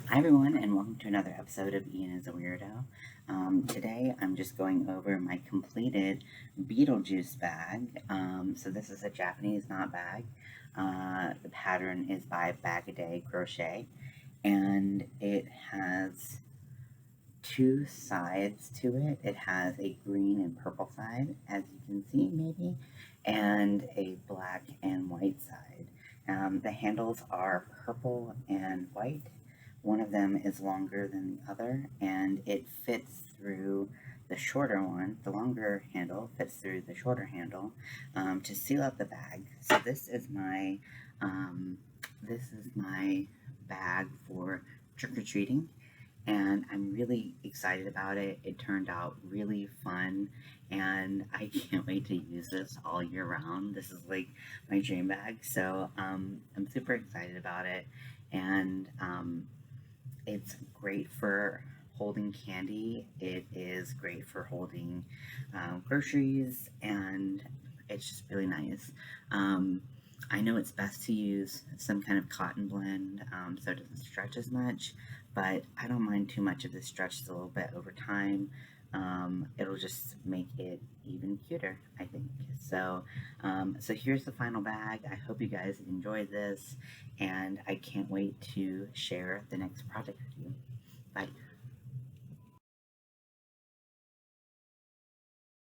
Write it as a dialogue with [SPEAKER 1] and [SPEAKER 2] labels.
[SPEAKER 1] Hi everyone, and welcome to another episode of Ian is a Weirdo. Today I'm just going over my completed Beetlejuice bag. So this is a Japanese knot bag. The pattern is by Bag a Day Crochet, and it has two sides to it. It has a green and purple side, as you can see maybe, and a black and white side. The handles are purple and white. One of them is longer than the other, and it fits through the shorter one. The longer handle fits through the shorter handle to seal up the bag. So this is my bag for trick-or-treating, and I'm really excited about it. It turned out really fun, and I can't wait to use this all year round. This is like my dream bag, so I'm super excited about it, and it's great for holding candy. It is great for holding groceries, and it's just really nice. I know it's best to use some kind of cotton blend so it doesn't stretch as much, but I don't mind too much if this stretches a little bit over time. It'll just make it even cuter, I think. So here's the final bag. I hope you guys enjoyed this, and I can't wait to share the next project with you. Bye.